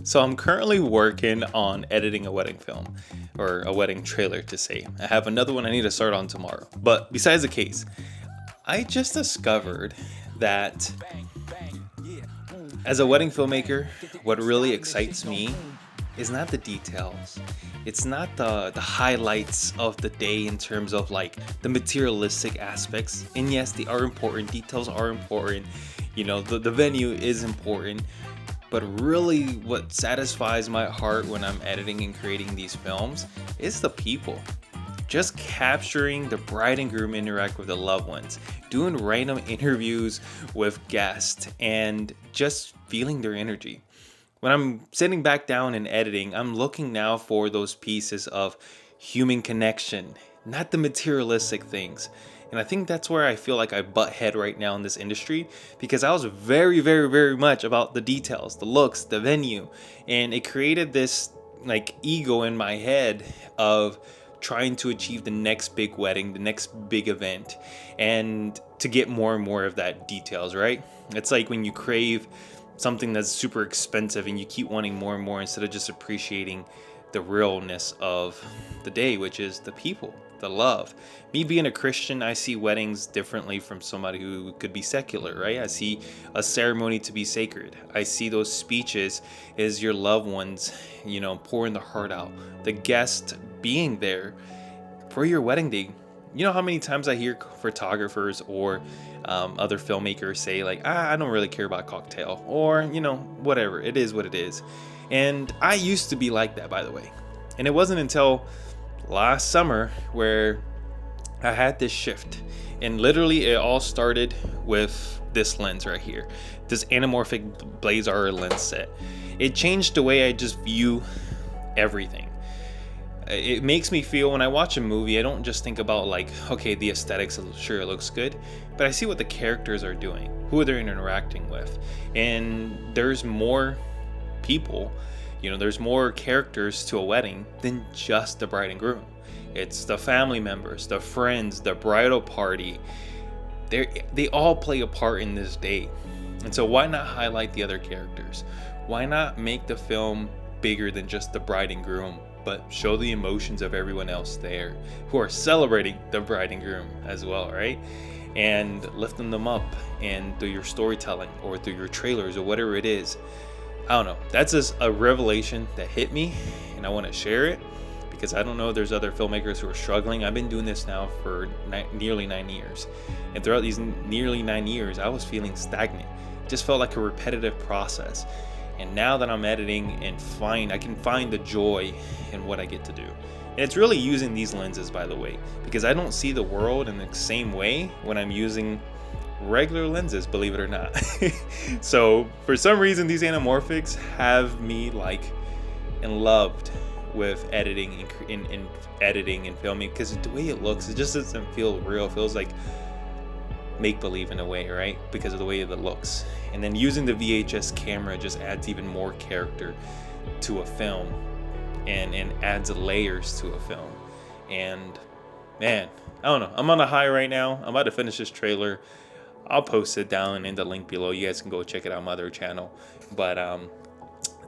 So I'm currently working on editing a wedding film, or a wedding trailer to say. I have another one I need to start on tomorrow. But besides the case, I just discovered that as a wedding filmmaker, what really excites me is not the details. It's not the highlights of the day in terms of like the materialistic aspects. And yes, they are important. Details are important. The venue is important. But really, what satisfies my heart when I'm editing and creating these films is the people. Just capturing the bride and groom interact with the loved ones, doing random interviews with guests, and just feeling their energy. When I'm sitting back down and editing, I'm looking now for those pieces of human connection, not the materialistic things. And I think that's where I feel like I butt head right now in this industry, because I was very, very, very much about the details, the looks, the venue. And it created this like ego in my head of trying to achieve the next big wedding, the next big event, and to get more and more of that details, right? It's like when you crave something that's super expensive and you keep wanting more and more instead of just appreciating the realness of the day, which is the people, the love. Me being a Christian, I see weddings differently from somebody who could be secular, right? I see a ceremony to be sacred. I see those speeches as your loved ones, pouring the heart out. The guest being there for your wedding day. You know how many times I hear photographers or other filmmakers say like, I don't really care about cocktail, or, whatever. It is what it is. And I used to be like that, by the way. And it wasn't until last summer where I had this shift. And literally it all started with this lens right here. This anamorphic Blaze-R lens set. It changed the way I just view everything. It makes me feel, when I watch a movie, I don't just think about like, okay, the aesthetics, sure, it looks good, but I see what the characters are doing, who they're interacting with. And there's more people, there's more characters to a wedding than just the bride and groom. It's the family members, the friends, the bridal party. They all play a part in this day. And so why not highlight the other characters? Why not make the film bigger than just the bride and groom, but show the emotions of everyone else there who are celebrating the bride and groom as well, right? And lifting them up, and through your storytelling or through your trailers or whatever it is. I don't know. That's just a revelation that hit me, and I want to share it because I don't know if there's other filmmakers who are struggling. I've been doing this now for nearly 9 years. And throughout these nearly 9 years, I was feeling stagnant. It just felt like a repetitive process. And now that I'm editing and I can find the joy in what I get to do. And it's really using these lenses, by the way, because I don't see the world in the same way when I'm using regular lenses, believe it or not. So for some reason, these anamorphics have me like in loved with editing and editing and filming, because the way it looks, it just doesn't feel real. It feels like make believe in a way, right? Because of the way it looks. And then using the VHS camera just adds even more character to a film and adds layers to a film. And man, I don't know, I'm on a high right now. I'm about to finish this trailer. I'll post it down in the link below. You guys can go check it out on my other channel. But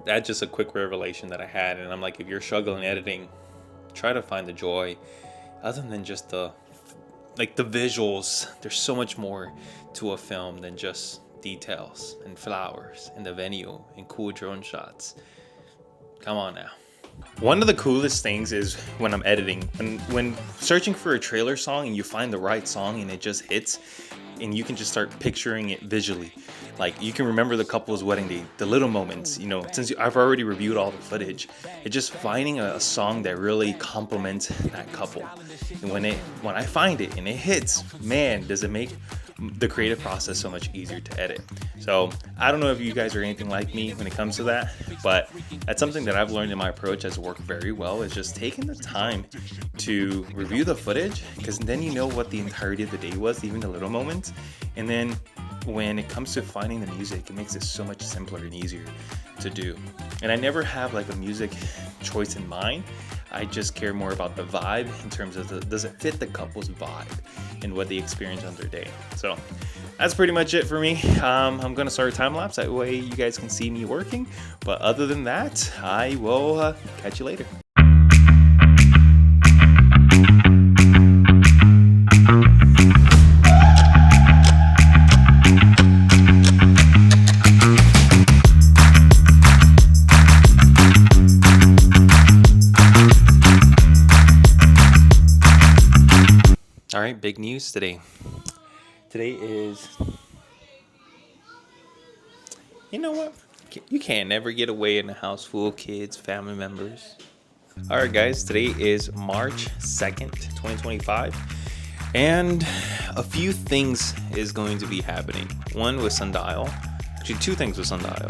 that's just a quick revelation that I had. And I'm like, if you're struggling editing, try to find the joy other than just the visuals. There's so much more to a film than just details and flowers and the venue and cool drone shots. Come on now. One of the coolest things is when I'm editing, when searching for a trailer song and you find the right song and it just hits, and you can just start picturing it visually. Like you can remember the couple's wedding day, the little moments, since I've already reviewed all the footage, it's just finding a song that really complements that couple. And when I find it and it hits, man, does it make the creative process so much easier to edit. So I don't know if you guys are anything like me when it comes to that, but that's something that I've learned in my approach has worked very well, is just taking the time to review the footage, because then you know what the entirety of the day was, even the little moments. And then when it comes to finding the music, it makes it so much simpler and easier to do. And I never have like a music choice in mind. I just care more about the vibe in terms of does it fit the couple's vibe and what they experience on their day. So that's pretty much it for me. I'm gonna start a time lapse, that way you guys can see me working. But other than that, I will catch you later. All right, big news today. Today is, you know what? You can't never get away in a house full of kids, family members. All right, guys, today is March 2nd, 2025. And a few things is going to be happening. One with Sundial. Actually, two things with Sundial.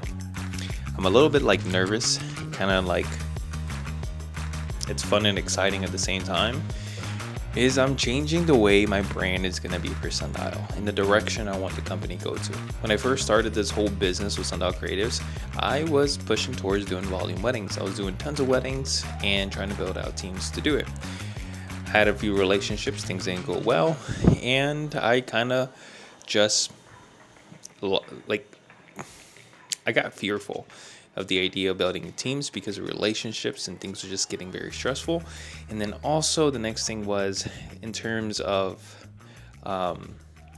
I'm a little bit like nervous, kind of like it's fun and exciting at the same time. Is I'm changing the way my brand is going to be for Sundial in the direction I want the company to go to. When I first started this whole business with Sundial Creatives, I was pushing towards doing volume weddings. I was doing tons of weddings and trying to build out teams to do it. I had a few relationships, things didn't go well, and I kind of just I got fearful of the idea of building teams because of relationships and things were just getting very stressful. And then also the next thing was in terms of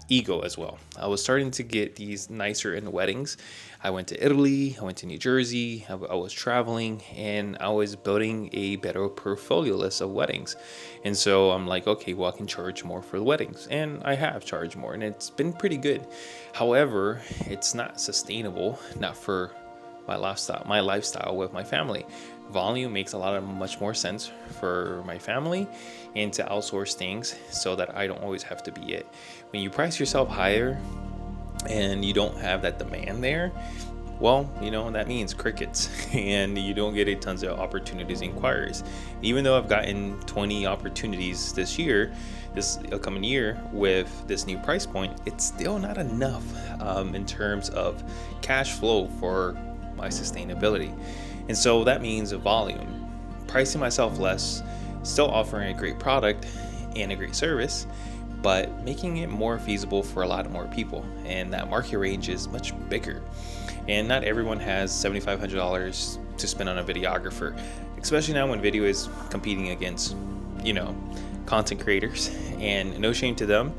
ego as well. I was starting to get these nicer in weddings. I went to Italy, I went to New Jersey, I was traveling, and I was building a better portfolio list of weddings. And so I'm like, okay, well, I can charge more for the weddings. And I have charged more, and it's been pretty good. However, it's not sustainable, not for my lifestyle with my family. Volume makes much more sense for my family, and to outsource things so that I don't always have to be it. When you price yourself higher and you don't have that demand there, well, that means crickets, and you don't get a tons of opportunities and inquiries. Even though I've gotten 20 opportunities this coming year with this new price point, it's still not enough in terms of cash flow for my sustainability. And so that means a volume, pricing myself less, still offering a great product and a great service, but making it more feasible for a lot more people. And that market range is much bigger. And not everyone has $7,500 to spend on a videographer, especially now when video is competing against, content creators. And no shame to them,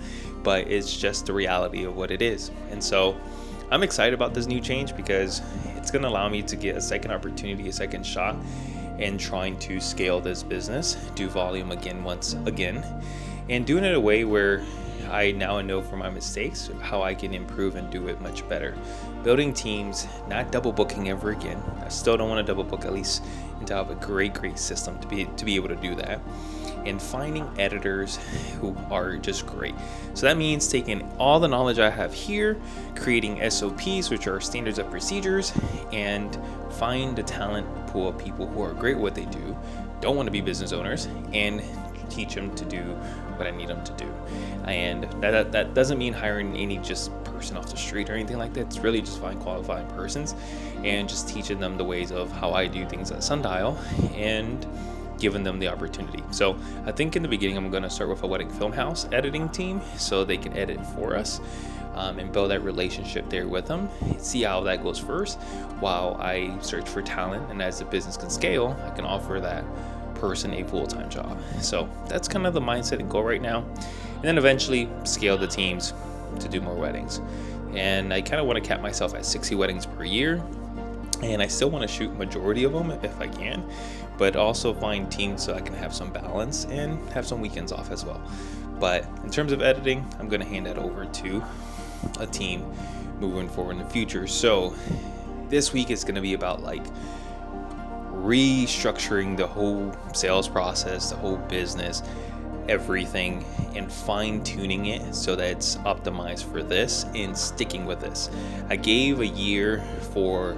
but it's just the reality of what it is. And so I'm excited about this new change because it's going to allow me to get a second opportunity, a second shot in trying to scale this business, do volume once again, and doing it in a way where I now know from my mistakes how I can improve and do it much better. Building teams, not double booking ever again. I still don't want to double book, at least until I have a great system to be able to do that. And finding editors who are just great. So that means taking all the knowledge I have here, creating SOPs, which are standards of procedures, and find the talent pool of people who are great at what they do, don't want to be business owners, and teach them to do what I need them to do. And that doesn't mean hiring any just person off the street or anything like that. It's really just find qualified persons and just teaching them the ways of how I do things at Sundial and giving them the opportunity. So I think in the beginning, I'm going to start with a wedding film house editing team so they can edit for us and build that relationship there with them. See how that goes first while I search for talent. And as the business can scale, I can offer that person a full-time job. So that's kind of the mindset and goal right now. And then eventually scale the teams to do more weddings. And I kind of want to cap myself at 60 weddings per year. And I still want to shoot majority of them if I can, but also find teams so I can have some balance and have some weekends off as well. But in terms of editing, I'm going to hand that over to a team moving forward in the future. So this week is going to be about restructuring the whole sales process, the whole business, everything, and fine-tuning it so that it's optimized for this and sticking with this. I gave a year for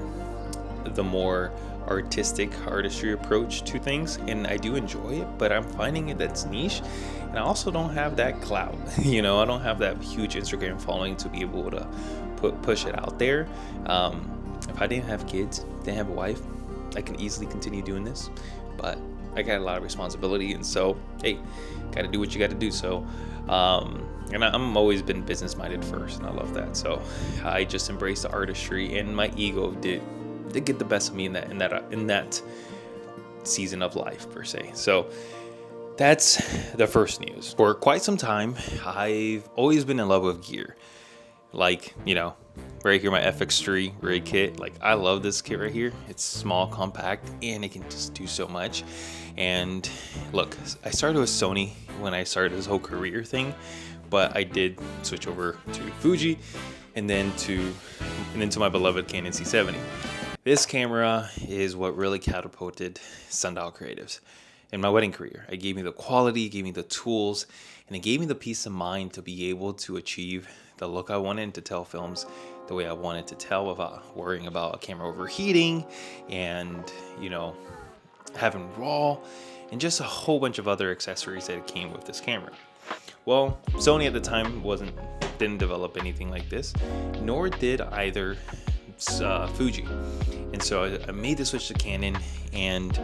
the more artistry approach to things, and I do enjoy it, but I'm finding it that's niche, and I also don't have that clout. I don't have that huge Instagram following to be able to push it out there. If I didn't have kids, didn't have a wife, I can easily continue doing this, but I got a lot of responsibility, and so hey, gotta do what you gotta do. So and I'm always been business minded first, and I love that. So I just embraced the artistry, and my ego did get the best of me in that season of life per se. So that's the first news. For quite some time, I've always been in love with gear. Like, right here, my FX3 rig kit. Like, I love this kit right here. It's small, compact, and it can just do so much. And look, I started with Sony when I started this whole career thing, but I did switch over to Fuji and then to my beloved Canon C70. This camera is what really catapulted Sundial Creatives in my wedding career. It gave me the quality, it gave me the tools, and it gave me the peace of mind to be able to achieve the look I wanted to tell films the way I wanted to tell without worrying about a camera overheating and, having RAW and just a whole bunch of other accessories that came with this camera. Well, Sony at the time didn't develop anything like this, nor did either Fuji. And so I made the switch to Canon, and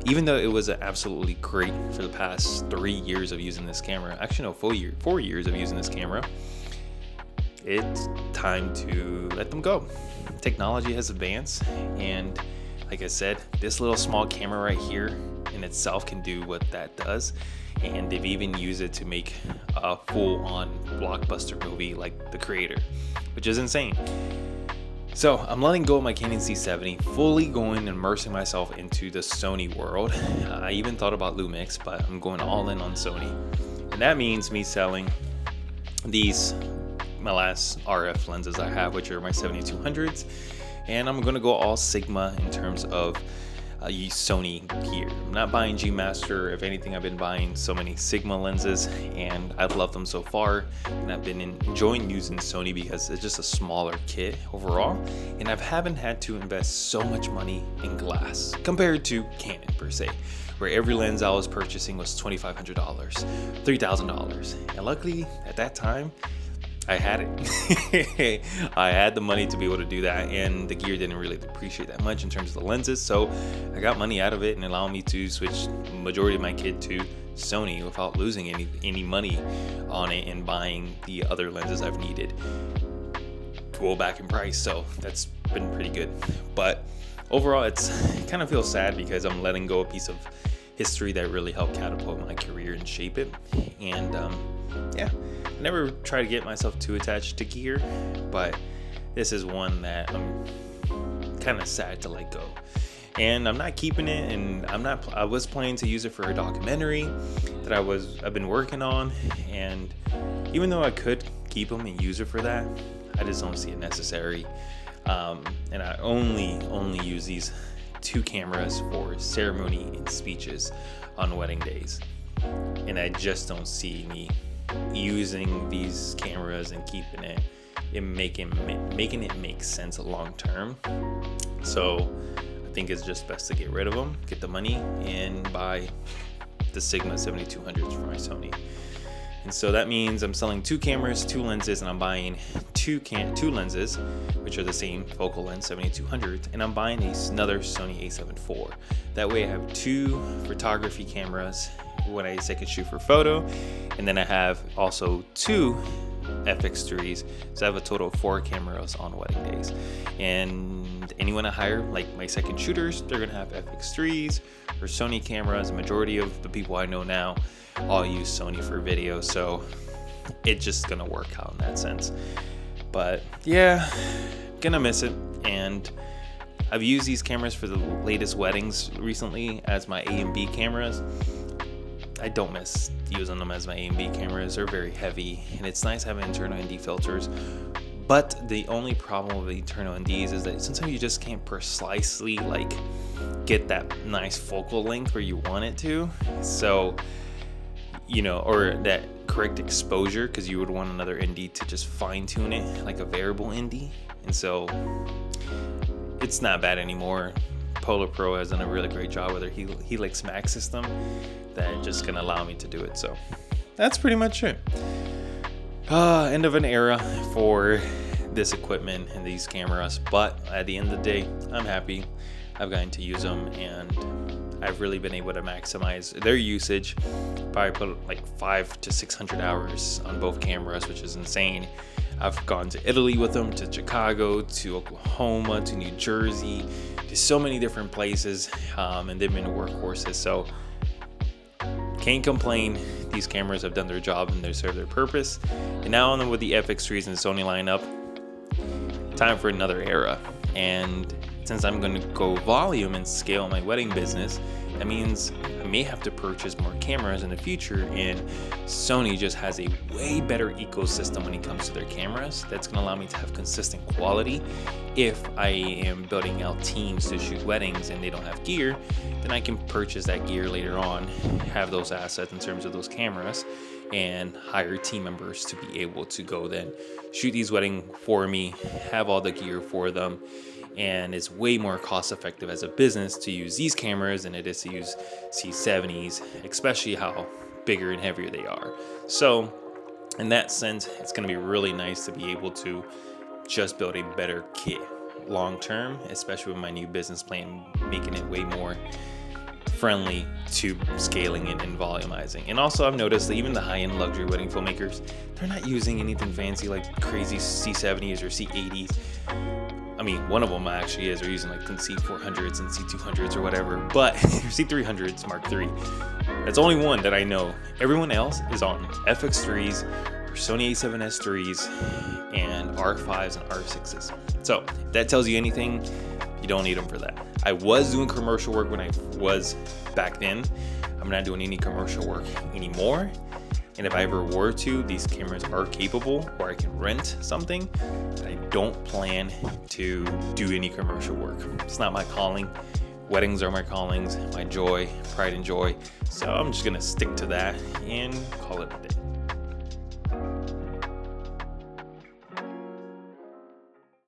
even though it was absolutely great for the past 3 years of using this camera, actually no, 4 years of using this camera, it's time to let them go. Technology has advanced, and like I said, this little small camera right here in itself can do what that does, and they've even used it to make a full-on blockbuster movie like The Creator, which is insane. So I'm letting go of my Canon C70, fully going and immersing myself into the Sony world. I even thought about Lumix, but I'm going all in on Sony, and that means me selling my last RF lenses I have, which are my 7200s, and I'm gonna go all Sigma in terms of Sony gear. I'm not buying G Master. If anything, I've been buying so many Sigma lenses, and I've loved them so far, and I've been enjoying using Sony because it's just a smaller kit overall, and I haven't had to invest so much money in glass compared to Canon per se, where every lens I was purchasing was $2,500, $3,000, and luckily at that time I had it. I had the money to be able to do that, and the gear didn't really depreciate that much in terms of the lenses, so I got money out of it and allowed me to switch the majority of my kit to Sony without losing any money on it and buying the other lenses I've needed to go back in price. So that's been pretty good. But overall, it kind of feels sad because I'm letting go a piece of history that really helped catapult my career and shape it. And yeah, I never try to get myself too attached to gear, but this is one that I'm kind of sad to let go. And I'm not keeping it, and I was planning to use it for a documentary that I've been working on, and even though I could keep them and use it for that, I just don't see it necessary. And I only use these two cameras for ceremony and speeches on wedding days, and I just don't see me using these cameras and keeping it and making it make sense long term. So I think it's just best to get rid of them, get the money, and buy the Sigma 7200s for my Sony. And so that means I'm selling two cameras, two lenses, and I'm buying two lenses, which are the same focal length 7200, and I'm buying another Sony A7 IV. That way I have two photography cameras when I take a shoot for photo, and then I have also two FX3s, so I have a total of 4 cameras on wedding days. And anyone I hire, like my second shooters, they're gonna have FX3s or Sony cameras. The majority of the people I know now all use Sony for video, so it's just gonna work out in that sense. But yeah, gonna miss it. And I've used these cameras for the latest weddings recently as my A and B cameras. I don't miss using them as my A and B cameras. They're very heavy, and it's nice having internal ND filters. But the only problem with the internal NDs is that sometimes you just can't precisely get that nice focal length where you want it to. So, or that correct exposure, because you would want another ND to just fine tune it, like a variable ND. And so it's not bad anymore. Polar Pro has done a really great job with their Helix Max system that just gonna allow me to do it. So that's pretty much it. End of an era for this equipment and these cameras, but at the end of the day, I'm happy. I've gotten to use them, and I've really been able to maximize their usage. Probably put like 500 to 600 hours on both cameras, which is insane. I've gone to Italy with them, to Chicago, to Oklahoma, to New Jersey, to so many different places, and they've been workhorses. So can't complain. These cameras have done their job and they serve their purpose. And now with the FX3s and Sony lineup, time for another era. And since I'm going to go volume and scale my wedding business, that means I may have to purchase more cameras in the future, and Sony just has a way better ecosystem when it comes to their cameras. That's going to allow me to have consistent quality. If I am building out teams to shoot weddings and they don't have gear, then I can purchase that gear later on, have those assets in terms of those cameras, and hire team members to be able to go then shoot these weddings for me, have all the gear for them. And it's way more cost effective as a business to use these cameras than it is to use C70s, especially how bigger and heavier they are. So in that sense, it's going to be really nice to be able to just build a better kit long term, especially with my new business plan, making it way more friendly to scaling it and volumizing. And also I've noticed that even the high-end luxury wedding filmmakers, they're not using anything fancy like crazy C70s or C80s. I mean, one of them actually is. They're using like C400s and C200s or whatever, but C300s Mark III. That's only one that I know. Everyone else is on FX3s, or Sony A7S IIIs, and R5s and R6s. So if that tells you anything, you don't need them for that. I was doing commercial work when I was back then. I'm not doing any commercial work anymore. And if I ever were to, these cameras are capable, or I can rent something, but I don't plan to do any commercial work. It's not my calling. Weddings are my callings, my joy, pride and joy. So I'm just gonna stick to that and call it a day.